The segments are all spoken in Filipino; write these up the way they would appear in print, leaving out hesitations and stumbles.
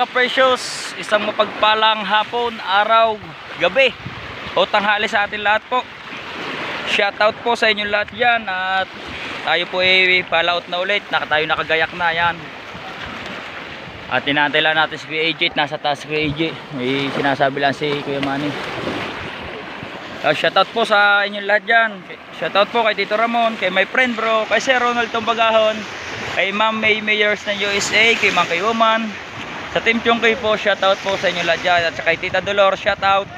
precious, isang mapagpalang hapon, araw, gabi o tanghali sa atin lahat po. Shoutout po sa inyong lahat dyan. At tayo po ay palaot na ulit. Tayo nakagayak na yan. At tinantay lang natin si Kuya AJ. Nasa taas si Kuya AJ. May sinasabi lang si Kuya Manny. Shoutout po sa inyong lahat dyan. Shoutout po kay Tito Ramon, kay my friend bro, kay Sir Ronald Tumbagahon, kay Ma'am May Mayors ng USA, kay Mang Kay Woman, sa Team Chongkay po, shoutout po sa inyo lahat dyan. At saka kay Tita Dolor, shoutout.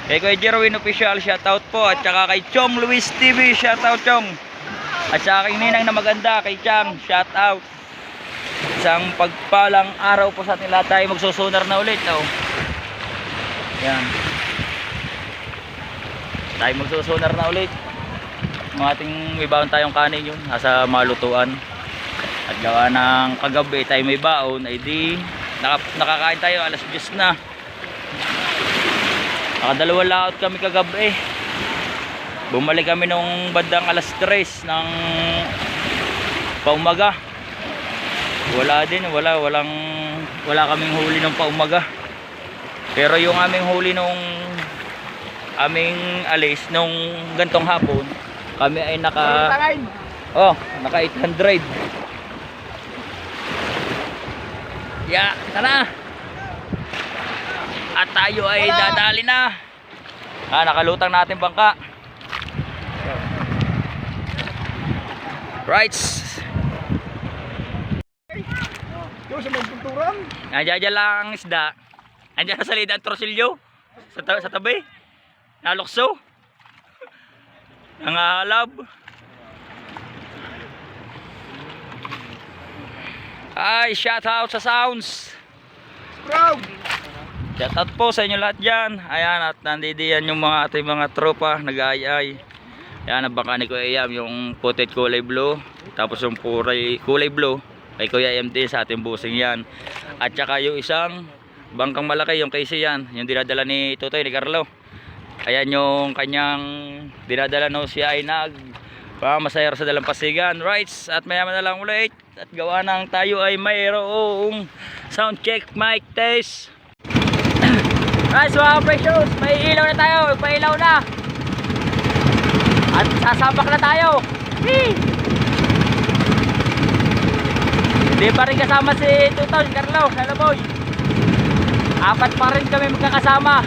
Kay Kuya Jerwin Official, shoutout po. At saka kay Chong Luis TV, shoutout Chong. At saka kay Ninang na maganda, kay Chang, shoutout. Isang pagpalang araw po sa ating lahat. Tayo magsusunar na ulit. Oh. Yan. Tayo magsusunar na ulit. Mga ating may baon tayong kanin yun. Nasa malutuan. At gawa ng kagabi tayo may baon, ay di nakakain tayo alas 10 na. Nakadalawang laot kami kagabi. Bumalik kami nung bandang alas 3 ng paumaga. Wala din, wala kaming huli nung paumaga. Pero yung aming huli nung aming alis nung gantong hapon, kami ay naka 800. Yeah, tara. At tayo ay dadali na. Nakalutang natin bangka. Right. Yo, sa may pinturan. Nandiyan lang ang isda. Nandiyan sa salida ang torsilyo. Sa tabi. Nalukso. Nangahalab. Ay, shout out sa sounds. Bro. Shout out po sa inyo lahat dyan. Ayan, at nandidiyan yung mga ating mga tropa nag-aayay. Ayan, ang bangka ni Kuya Yam, yung putit kulay blue. Tapos yung kulay blue kay Kuya Yam din sa ating busing yan. At saka yung isang bangkang malaki, yung Casey yan, yung dinadala ni Tutoy, ni Carlo. Ayan yung kanyang dinadala no, siya ay masayar sa dalampasigan. Right, at mayaman na lang ulit. At gawa ng tayo ay mayroong sound check, mic test. Right, so mga precious, may ilaw na tayo, may ilaw na. At sasabak na tayo. Hindi pa rin kasama si Tutoy, si Carlo, hello boy. 4 pa rin kami magkakasama.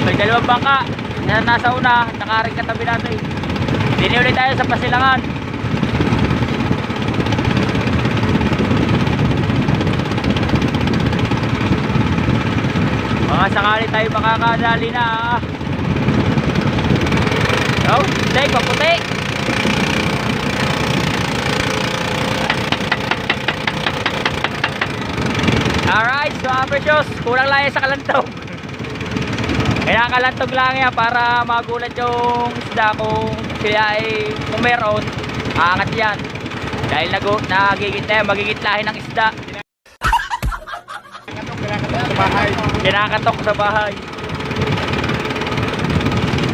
May dalawang bangka na nasa una, nakaring katabi natin. Dini ulit tayo sa Pasilangan. Mga sakali tayo makakadali na. Oh, stay, paputi. Alright, so precious, kulang lang sa kalantog. Kaya kalantog lang yan para magulat yung isda kung sila ay kung meron, aangat yan. Dahil magigitlahin ng isda. Kinakatok sa bahay.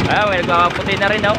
May nagpapaputi na rin, no?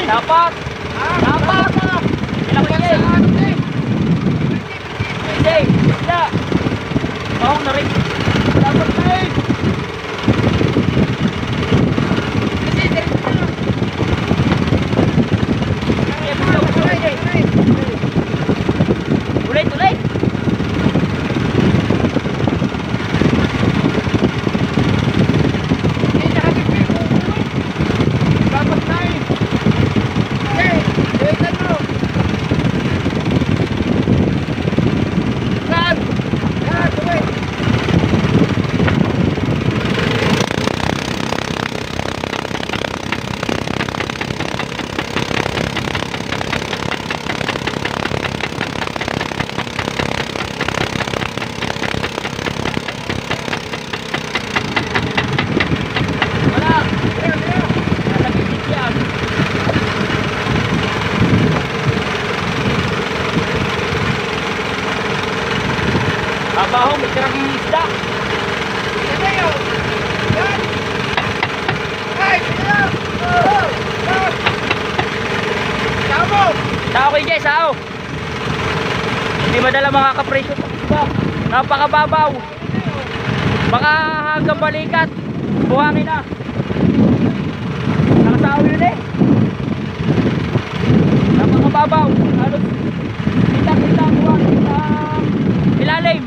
Dapat! Dapat! Ilang kaya eh? Hindi! Isda! Mahong na rin. Dapat na eh. Ulit, ulit! Dapat na eh. Okay, tingnan mo. Yan. Yan, tuloy. Wala! Nasa gilid yan. Babaho, may tirang isda. Yan na yun. Yan. Ay, yan. Oh, yan. Tamo. Sao kayo guys, sao? Hindi madala makakapresyo sa isda. Napakababaw. Baka hanggang balikat. Buhangin na. Nakasao yun eh. Napakababaw. Halos kita buhangin sa ilalim.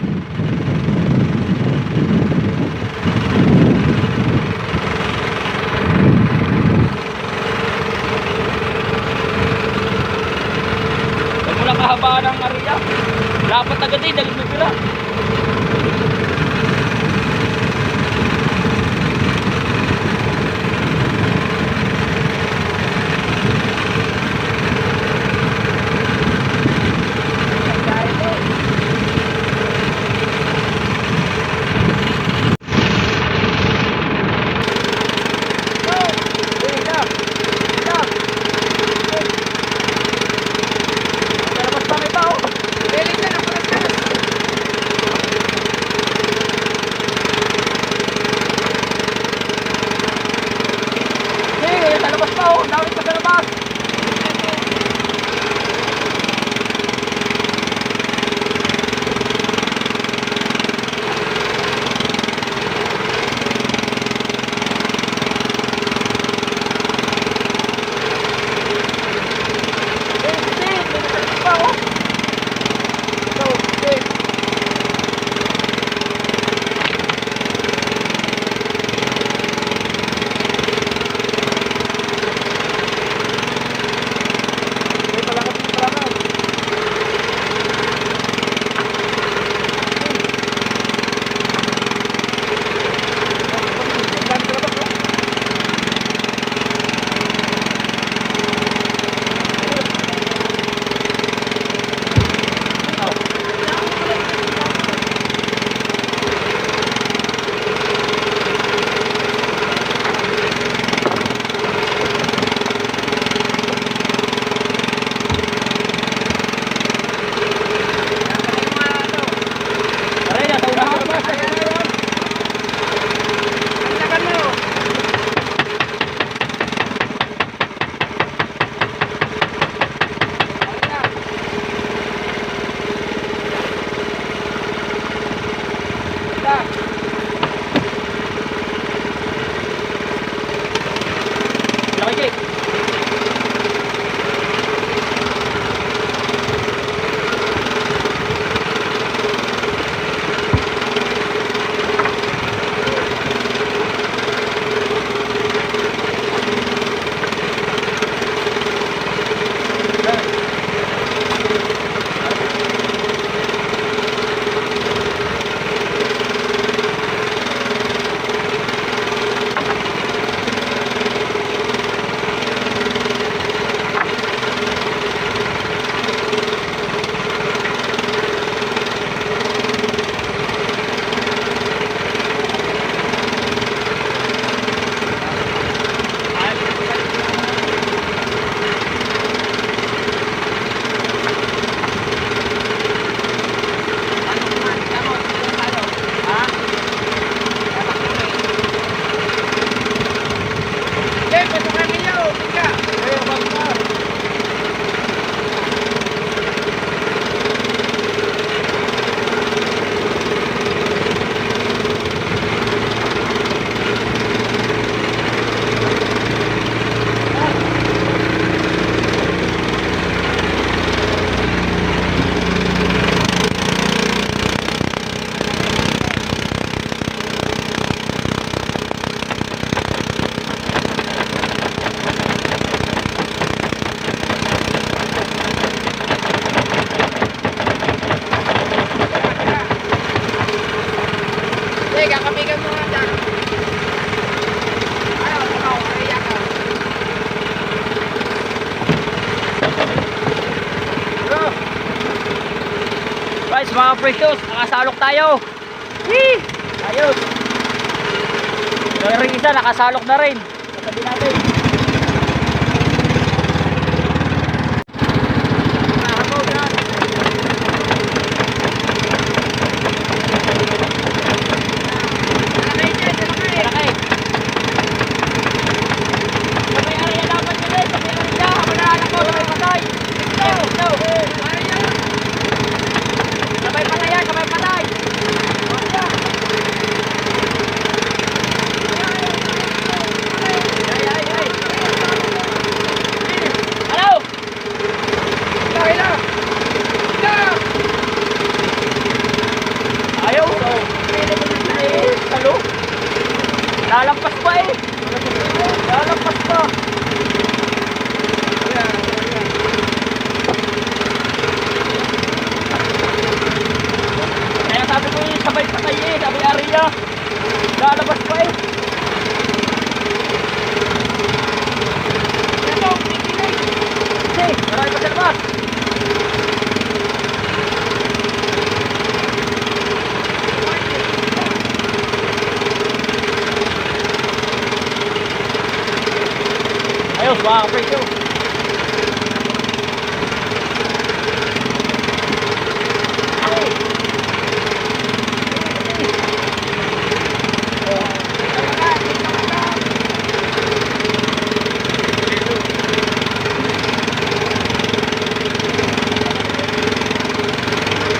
Huwag mo lang kahabaan ng area. Dapat agad eh, dalit mo pira. Labas pa may tao. Balik na, napalas. Sige, sa labas pa oh. Dawit pa sa labas. mga precious, nakasalok tayo. Whee! Ayos. Yung isa nakasalok na rin. Sabi natin. Lalampas pa eh. Lalampas pa. Kaya sabi ko yung sabay patay eh. Sabi Aria. Lalabas pa eh. Kasi, marami pa sa labas. Ayos, mga kapresyo.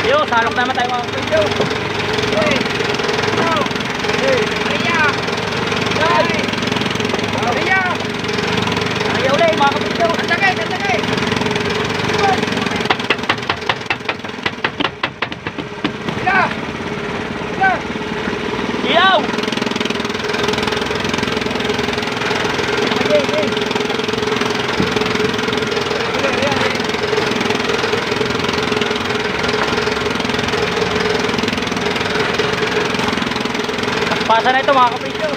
Ayos, salok naman tayo mga kapresyo. Ay, uli mga kapresyo. Ilaw! Pasa na ito mga kapresyo.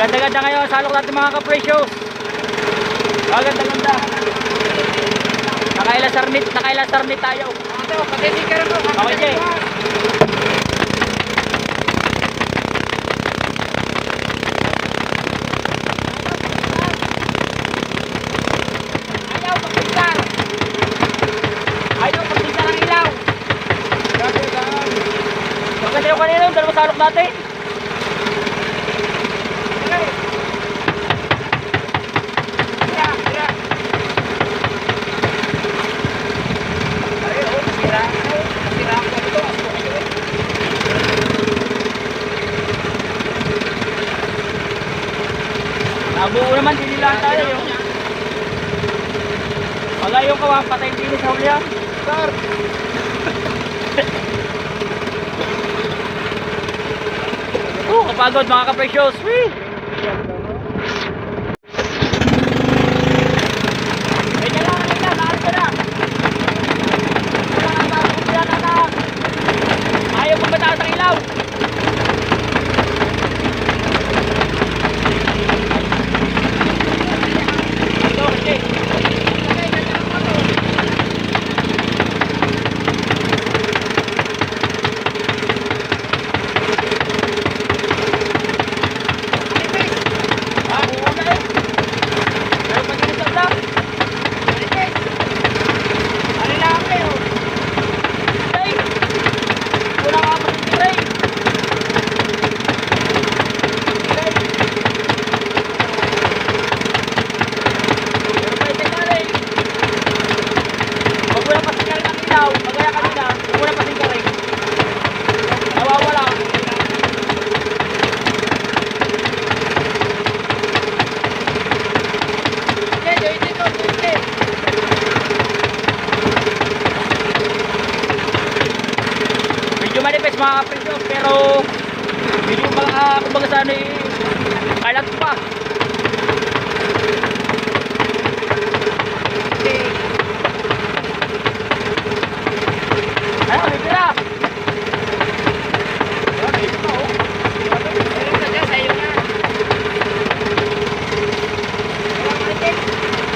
Ganda-ganda ngayon, salok natin mga ka-precious. Ganda-ganda. Nakailasarnit tayo. Okay, Jay. Ayaw magpinta ng ilaw. Maganda yung kanina, dalawa salok natin. Nabuo naman, dinilaan tayo yung wala yung kawang patay din sa huli yan. Sir! Kapagod mga ka-precious. Wee! ilaw, kagaya kanina, muna pa ka rin. Nawawala. Medyo manipis mga kapatid, pero medyo kumbaga sa ano kalat pa. Ano, may pira.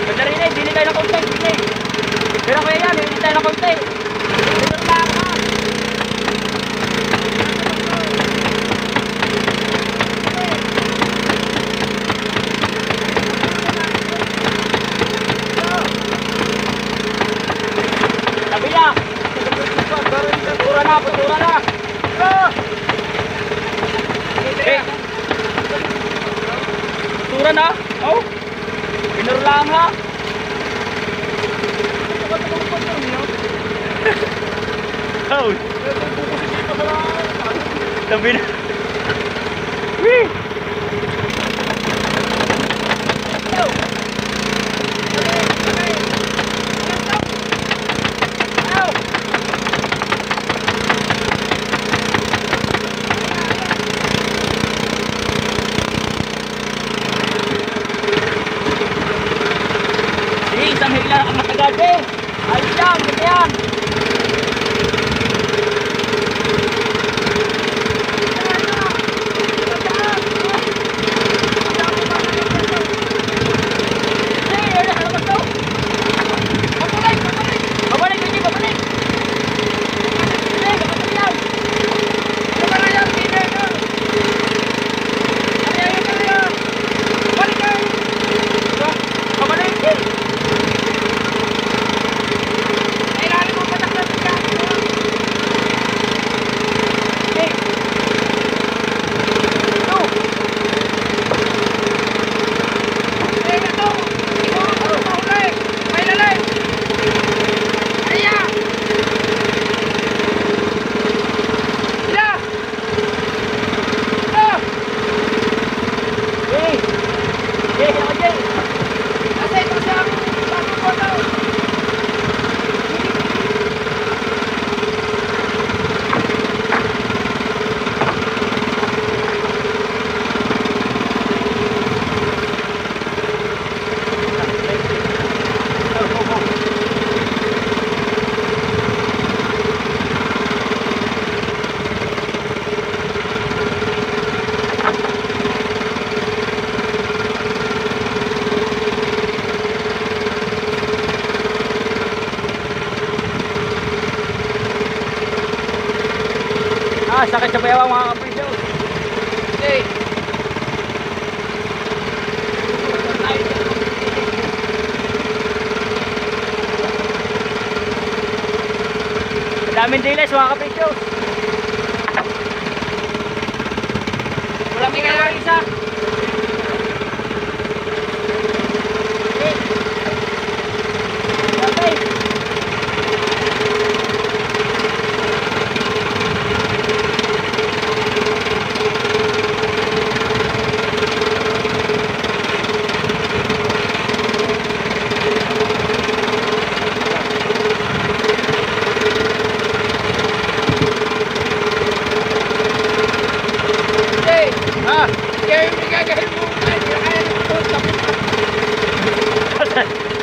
Ganda rin eh, bili tayo ng konti, bili. Pero kaya yan, bili tayo ng konti. Ito lang ha. Tabi na. Putura na, putura na. Eh. Putura na. Oh. Pinur lang ha. Oh. Tabi na. Wee. Isang hila ang matagal eh. Ayos yan, ganda yan. Sakit sa bayawang mga kaprisyo. Okay. Daming diles mga kaprisyo. Wala may kaya isa.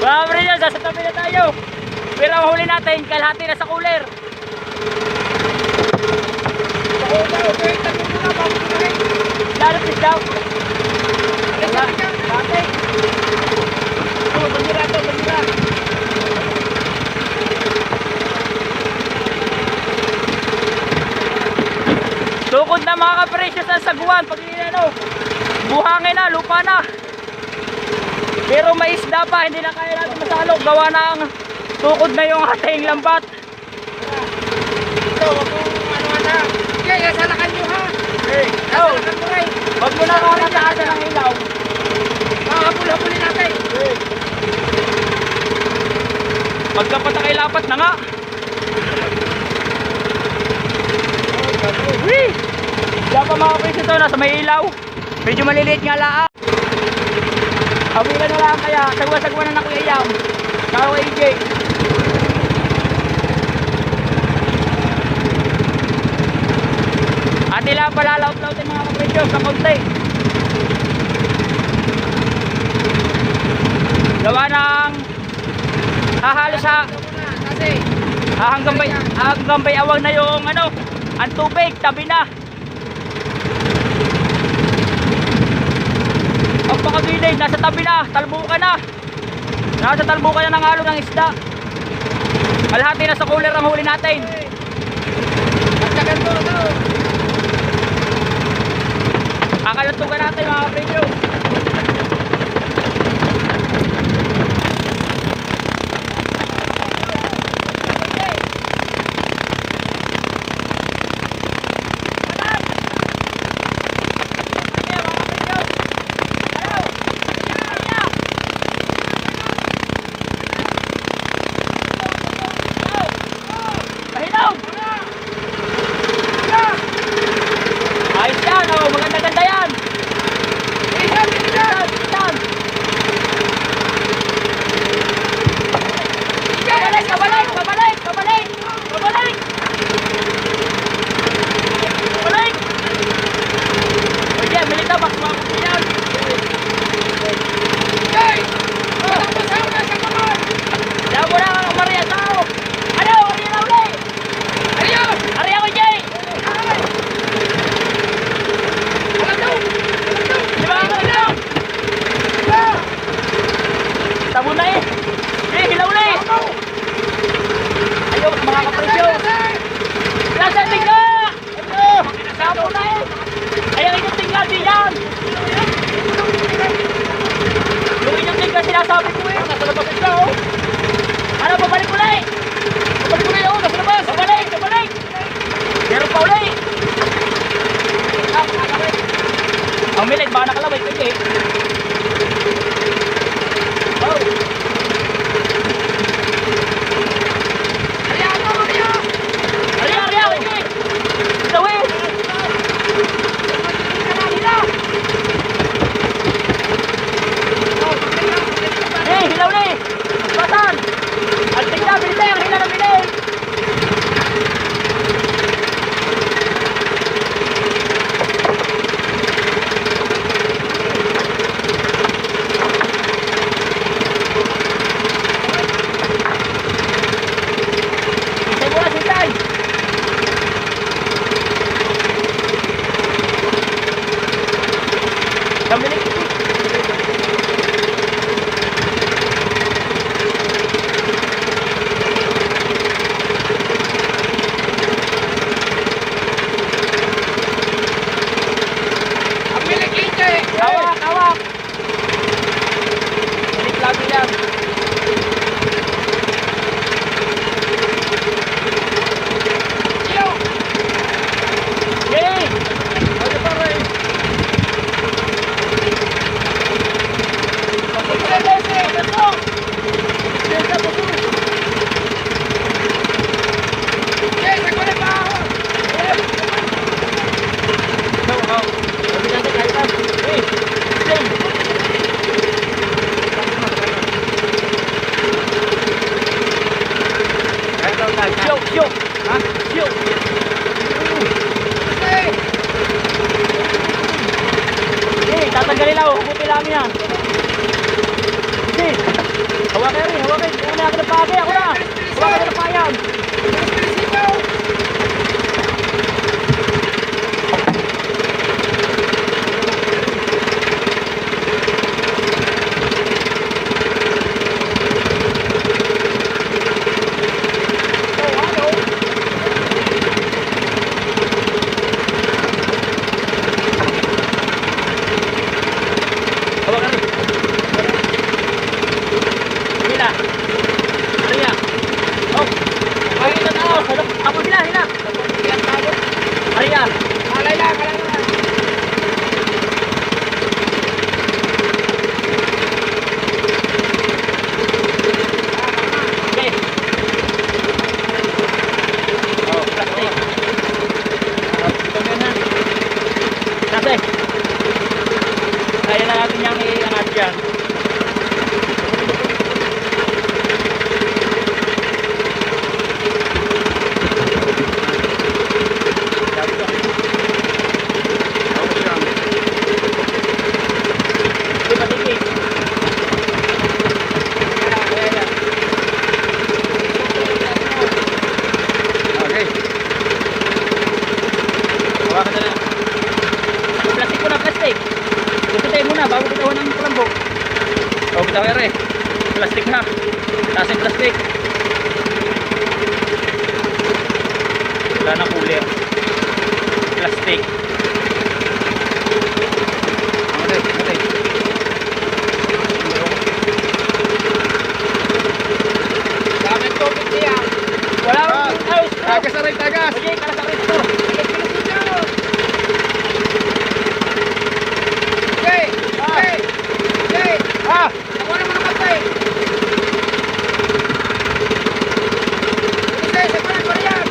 Mga kaprisyo, sasatabi na tayo. Pero ang huli natin, kalahati na sa cooler. Larapis daw. Tukod na mga kapresyo sa saguan. Pag buhangin na, lupa na. Pero may isda pa, hindi na kaya natin masalok. Gawa ng tukod na yung ating lambat. Ito, wag mong ano-ano. Okay, sasalakan nyo ha. Sasalakan mo rin. Wag mo na kakataasan ng ilaw. Makakapul-hapulin natin. Pagkapatakay lapat na nga. Wee! Diyan pa mga kapatid ito, nasa may ilaw. Medyo maliliit nga lang. Awilan na lang kaya, sagwa-sagwa na na Kuya Yam. Saka Kuya AJ. At nila palalaot-lautin mga kapatid sa konti. Gawa ng hahalos ha. Kasi, Hanggang bay awang na yung ano, ang tubig, tabi na. Ang pakabilig, nasa tabi na, talbukan na. Nasa talbukan na ng halo ng isda. Kalahati na sa cooler ang huli natin. magsagan to ito. Kakalantugan natin mga kapatid. Ayos yan, oh, maganda-ganda yan. Isan. Babalik. Oye, milita, bak mga yan. Diyan mo na ang Maria tao. Ano, Maria na uli. Maria ko, Jay. Tabo na eh. Hilaw na eh. Ayaw, mga kapresyo. Nasa tingga. Tabo na eh. Ayaw inyong tingga, di yan. Yung inyong tingga sinasabi ko eh. Nasa labas ito oh. Ano, babalik ulit. Oh, nasa labas. Babalik. Meron pa ulit. Ang milig, baka nakalaway ko eh. Oh. Ariya, sige. Tawin. Hilaw na eh. Batan. Ang tingnan, bilis. Hila na bilis. Hawak. Balik lagi yan. Yay! Ano pa rin? Tatanggalin lang, hukutin lang yan. Sige, hawakin rin. Ako na, pake, ako na. Hawakin na payan. Aray tagas. Sige, kalasang ito. Okay. Okay. Okay. Ah! Ako naman ang kapay. Sige, sa kanan ko yan.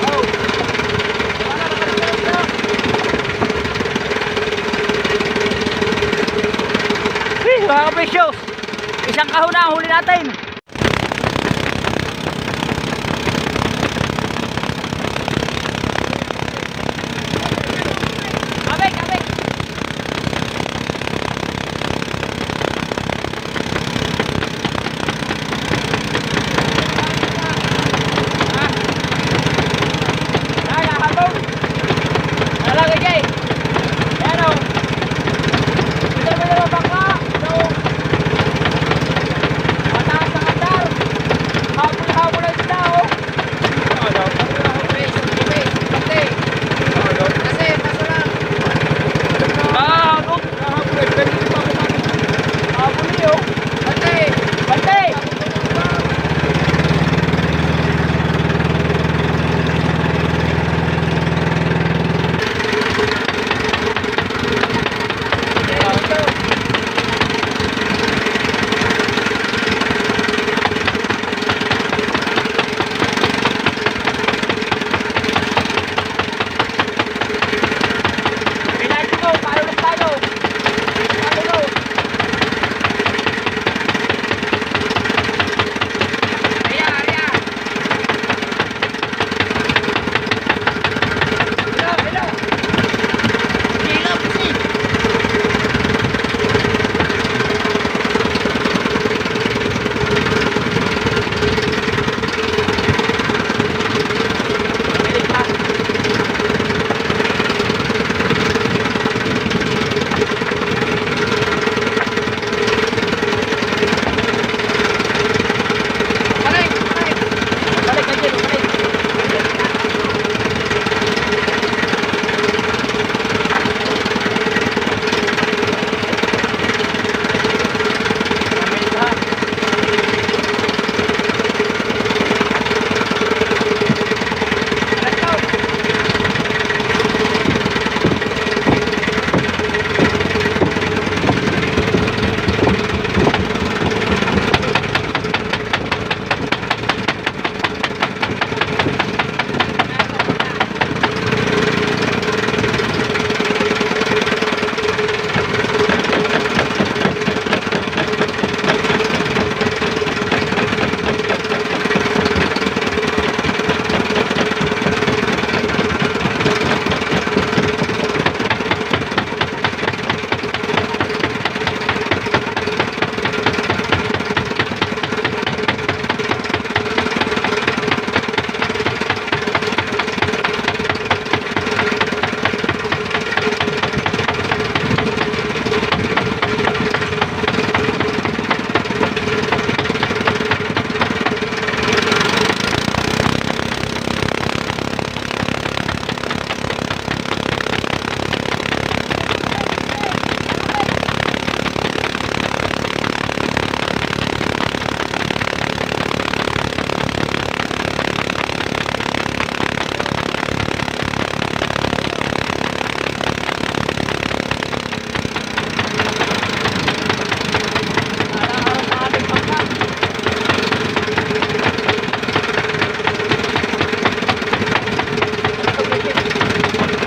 Oh. Mga kapresyo, isang kahon na ang huli natin. Kabig, kabig. Ay, nahabong. Nalagay kay. Ayan o. Ito mo yung bangka. Ito. Mataas ang andar. Habol-habol ang isda o. Kasi, paso lang. Habol. Habol yun. Bantay. Bantay. Pinahit mo, paalulog tayo. Paalulog. Ayan, ayan. Hello, hello. Hello, kasi. Pilit na. Aray, aray. Balik na dyan, balik. Balik na. Let's go.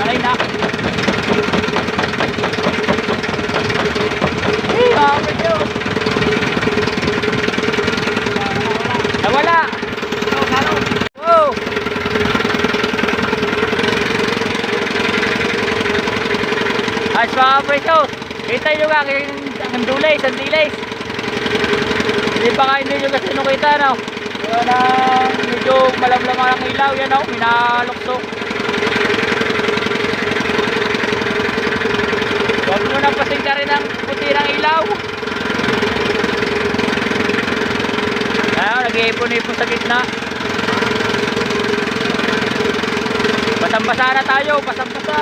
Alay na. Mga kapresyo. Nawala. Wow. Ayos mga kapresyo. Kita nyo nga ang dulays, ang dilays. Hindi pa kayo hindi nyo kasi nakita, no? Yan ang medyo malamlaman ang ilaw, yan o, minaloksok. Huwag mo nang pasingka rin ang puti ng ilaw. Ayan, nag-iipon-ipon sa gitna. Basang-basa na tayo, basang-basa.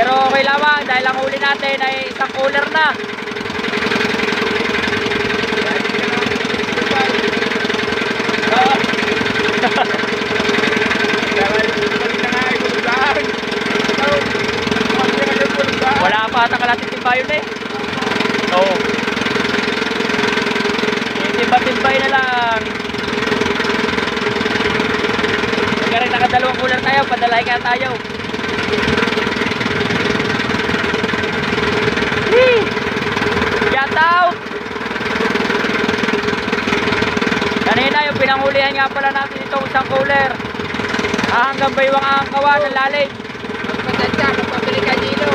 Pero okay lamang dahil ang huli natin ay isang cooler na. timbay na lang. Pagkarin nakadalawang cooler tayo, padalay ka tayo. Whee! Shout out! Kanina yung pinangulihan nga pala natin itong isang cooler. Hanggang baywang ang kawan ng lalim. Magpatensya, magpapili ka dito.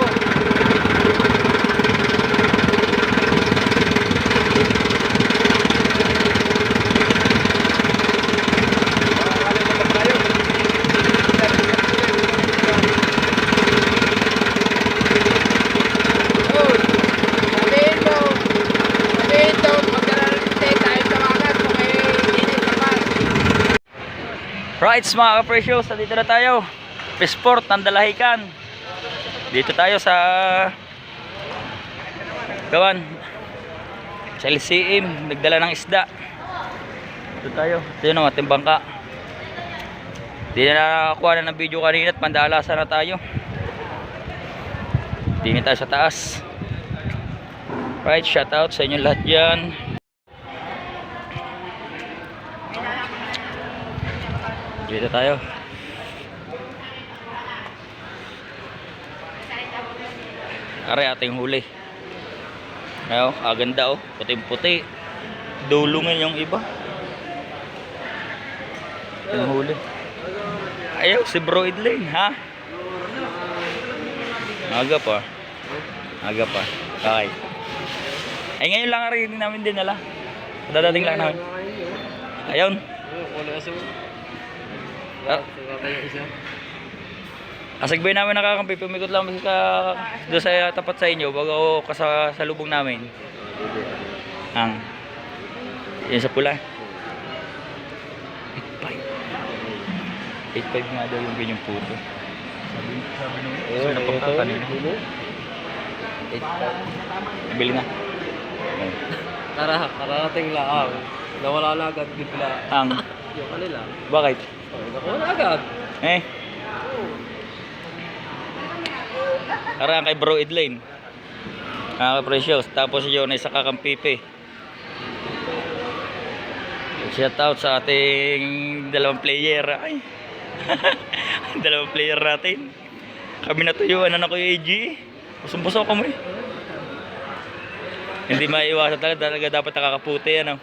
Rights mga ka-precious, dito na tayo. Peaceport ng Dalahican. Dito tayo sa kawan sa LCM, nagdala ng isda. Dito tayo. Ito yun ang ating bangka. Di na nakakuha na ng video kanina at pandalasan na tayo. Tingin tayo sa taas. Right, shout out sa inyo lahat dyan. Dito tayo. Aray ating huli. Ayo, aganda oh, puting-puti. Dulungan yung iba. Yung huli. Ayaw si Bro Idling, ha? Aga pa. Aga pa. Okay. Ay ngayon lang rin namin din nala. Dadating lang namin. Ayun. Asagbay namin nakakampi, pumikot lang doon sa tapat sa inyo bago sa lubong namin. Ang yun sa pula 8.5 nga daw yung ganyang puto. Sabi nung napangka kanina 8.5 nabili na. Kararating lang. Nawala na agad bigla. Ang Yung kanila. bakit? Nakuha na agad. Karang kay Bro Idlane. Precious. Tapos yun ay sa kakampipe. Shout out sa ating dalawang player. Ay. Dalawang player natin. Kami natuyuan na ako yung AG. Busong-busong kami. Hindi maiwasan talaga dapat nakakaputi ano.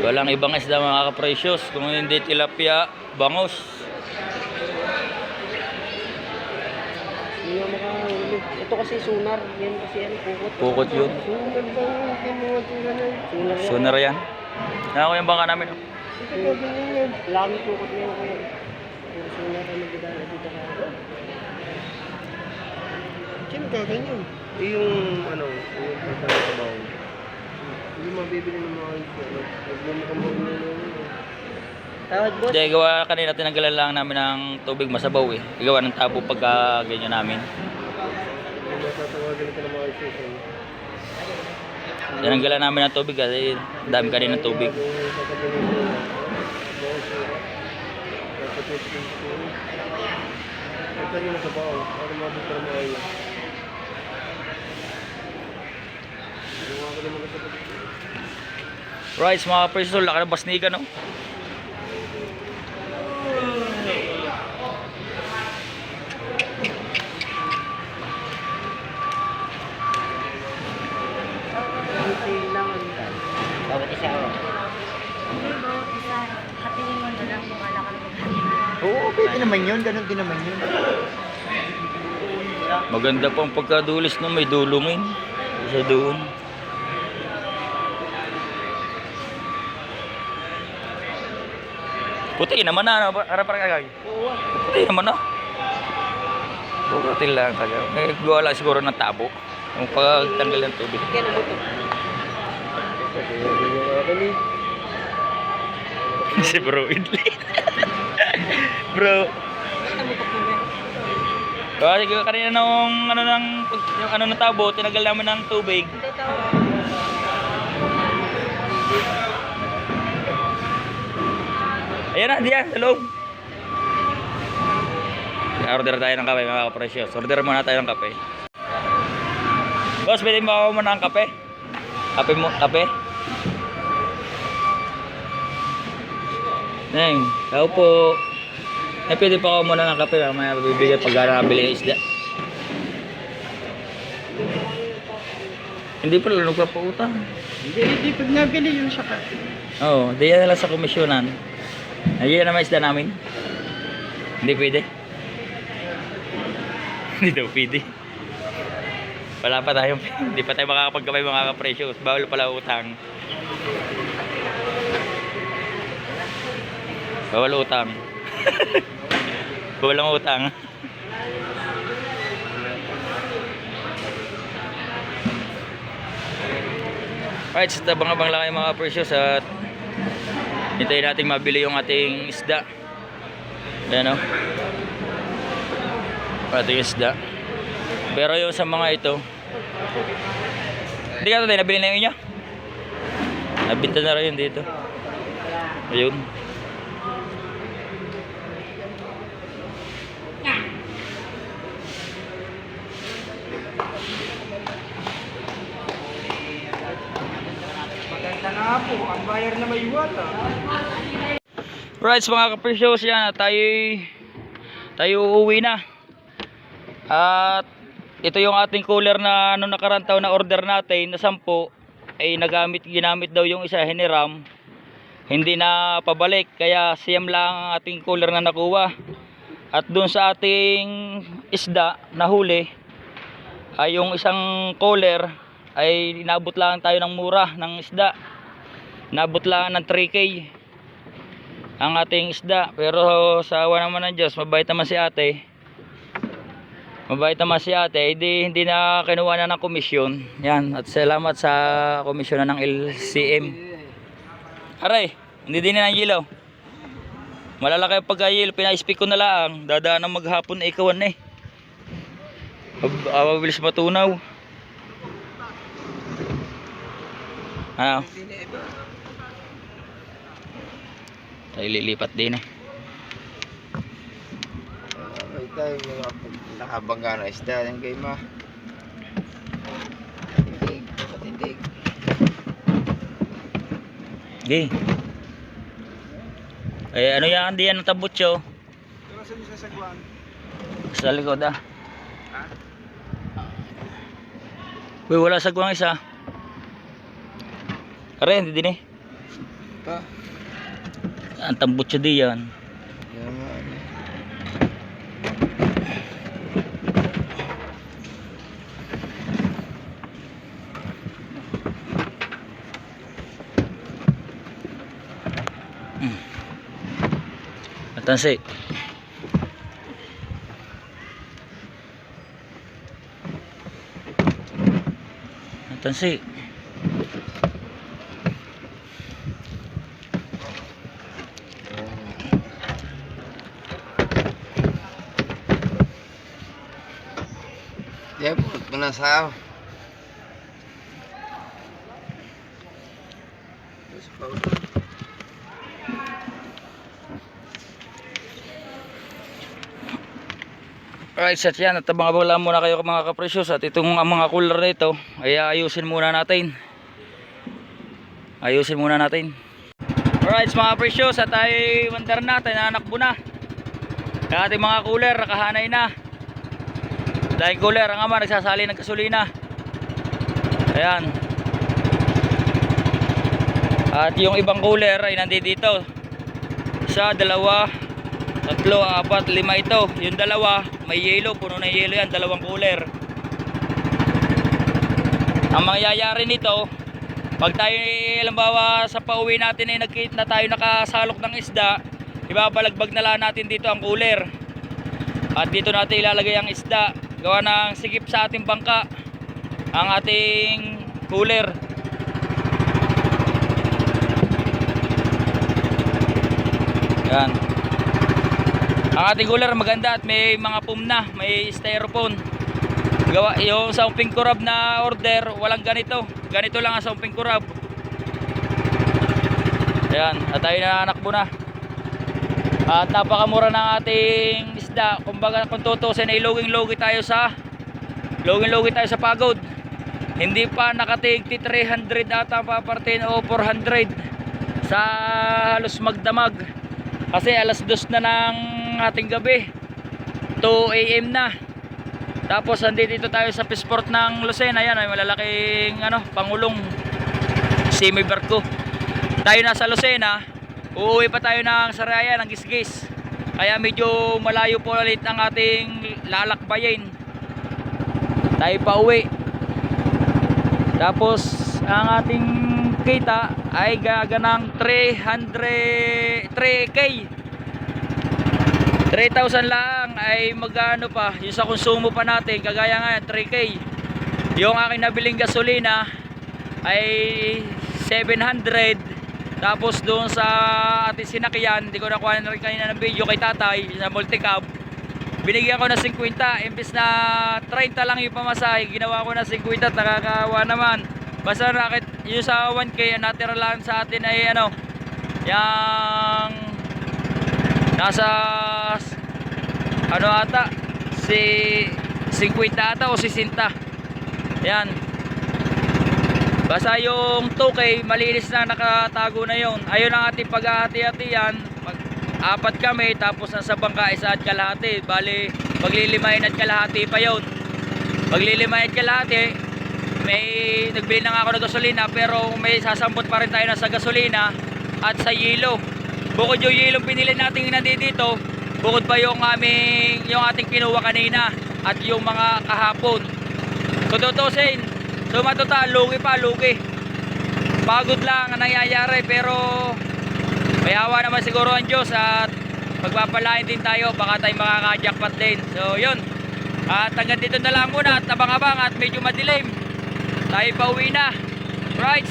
Walang ibang isda mga ka-precious kung hindi tilapia, bangus. Hindi nga makahuli. Ito kasi sunar. Yan kasi ano, pukot. Pukot yun. Sunar ba? Yung mga sunar yan. Sunar yan. Sunar yan. Nako yung bangka namin. Oh. Ito po din yan. Lami pukot na yan. Puro sunar ang nagdadala dito ka. Sino gaganyan? Yung ano, yung pagkakabaw. Hindi mabibili ng mga ano. Nagmamukambog na yun. Tawad boss? Hindi, gawa kanina tinanggalan lang namin ng tubig masabaw eh. Gawa ng tabo pagka ganyan namin. Natatawagan ito ng mga station. Tinanggalan namin ng tubig kasi dami kanina ng tubig. Ito yung nasabaw. Para mabot na mga yun. Rice mga ka-precious, laki ng basnigan no. Bawat isa ako. Hatiin mo na lang kung wala ka naman. Oo, pwede naman yun. Ganun din naman yun. Maganda pa ang pagkadulis no, may dulungin. Isa doon. Puti naman na, ano? Para kagay. Puti naman na. Puti lang kagay. Gawa lang siguro ng tabo. Yung pagtanggal ng tubig. Kaya naman ito. Si Bro Idli. Bro. Kasi kanina nung ano ng yung ano ng tabo, tinagal namin ng tubig. Ayan na, diyan, sa loob. Order tayo ng kape mga kaprecious. Order muna tayo ng kape. Boss, pwede mo ako muna ng kape? Kape mo, kape? Neng, tao po. Pwede pa ako muna ng kape. Mamaya bibigay pag nabili ng isda. Hindi pala nagpapautang. Hindi pag nabili yung saka. Oo, di yan lang sa komisyonan. Nagyan naman isda namin. Hindi pwede. Hindi daw pwede. Wala pa tayo. Hindi pa tayo makakapagkabay mga ka-precious. Bawal pala utang. Bawal utang. Bawal ang utang. Alright, so tabang-abang lang kayo mga precious at hintayin natin mabili yung ating isda. Ayan o. Ating isda. Pero yung sa mga ito, hindi ka ito tayo nabili na yung inyo? Nabinta na rin yun dito. Ayun. Maganda na po, ang bayar na may wala. Right, so mga ka-precious, yan, tayo uuwi na. At ito yung ating cooler na nung nakaraan taon na order natin na 10 ay ginamit daw yung isa hiniram. Hindi na pabalik, kaya siyam lang ang ating cooler na nakuha. At dun sa ating isda na huli ay yung isang cooler ay inabot lang tayo ng mura ng isda. Inabot lang ng 3K ang ating isda, pero sa awa naman ng Diyos, mabait naman si ate. Mabait naman si ate, hindi na kinuha na ng komisyon. Yan, at salamat sa komisyon ng LCM. Aray, hindi din na ng ilaw. Malalaki ang pagka-yelo, pina-speak ko na lang. Dadaan ng maghapon na ikawan eh. Mabilis matunaw. Ano? Tayo lilipat din eh. May tayo nakabangga na isda ng game ah. Patindig. Okay. Eh ano yan, di yan ang tabutso. Pero sa isa sagwan. Sa likod ah. Uy, wala sagwang isa. Kare, hindi din eh. Pa. Ang tambutso di yan. Yan nga. Atansi. Atansi. Ya, penasaran. Alright, set yan. At abang-abang lang muna kayo mga kaprecious. At itong mga cooler na ito ay ayusin muna natin. Ayusin muna natin. Alright mga precious, at tayo mandar na, tayo nanakbo na. Ang ating mga cooler nakahanay na. Dahil cooler ang ama nagsasali ng gasolina. Ayan. At yung ibang cooler ay nandito. Isa, dalawa, tatlo, apat, lima ito. Yung dalawa may yelo, puno na yelo yan, dalawang cooler. Ang mangyayari nito, pag tayo halimbawa sa pauwi natin ay na tayo nakasalok ng isda, ibabalagbag na lang natin dito ang cooler. At dito natin ilalagay ang isda. Gawa ng sigip sa ating bangka ang ating cooler. Yan. Ang ating cooler maganda at may mga foam na, may styrofoam. Gawa yung sa umping kurab na order, walang ganito. Ganito lang ang sa umping kurab. Ayan, at tayo nanakbo na. At napakamura ng ating isda. isda, kumbaga kung tutusin ay luging-lugi tayo sa pagod. Hindi pa nakatigti 300 ata ang papartin o 400 sa halos magdamag. Kasi alas 2 na ng ating gabi, 2 AM na. Tapos dito tayo sa Peaceport ng Lucena. Ayan, ay malalaking pangulong semi-barko. Tayo nasa Lucena, uuwi pa tayo ng Sariaya, ng Gisgis. Kaya medyo malayo po ulit ang ating lalakbayin. Tayo pa uwi. Tapos ang ating kita ay gaganang 3K. 3,000 lang ay magano pa yung sa konsumo pa natin, kagaya nga 3K. Yung aking nabiling gasolina ay 700. Tapos doon sa ating sinakyan, hindi ko nakuha na rin kanina ng video kay tatay sa multicab, binigyan ko na 50. Imbis na 30 lang yung pamasahe, ginawa ko na 50 at nakakawa naman. Basta yung sa 1K natira lang sa atin ay yung nasa ata si 50 ata o 60. Yan, basta yung 2K malinis na, nakatago na yon. Ayun ang ating paghahati-hatian. Apat kami, tapos nasa bangka 1 at kalahati, bali maglilimayin at kalahati pa yon. Maglilimayin at kalahati, may nagbili na nga ako ng gasolina, pero may sasambot pa rin tayo na sa gasolina at sa yelo. Bukod yung yelo pinili natin nandito, bukod pa yung ating kinuha kanina at yung mga kahapon. Kung tutusin, sumatotal, lugi. Pagod lang ang nangyayari, pero may awa naman siguro ang Diyos at magpapalain din tayo, baka tayo makaka-jackpot din. So yun, at hanggang dito na lang muna at abang-abang at medyo madilim, tayo pauwi na. Right.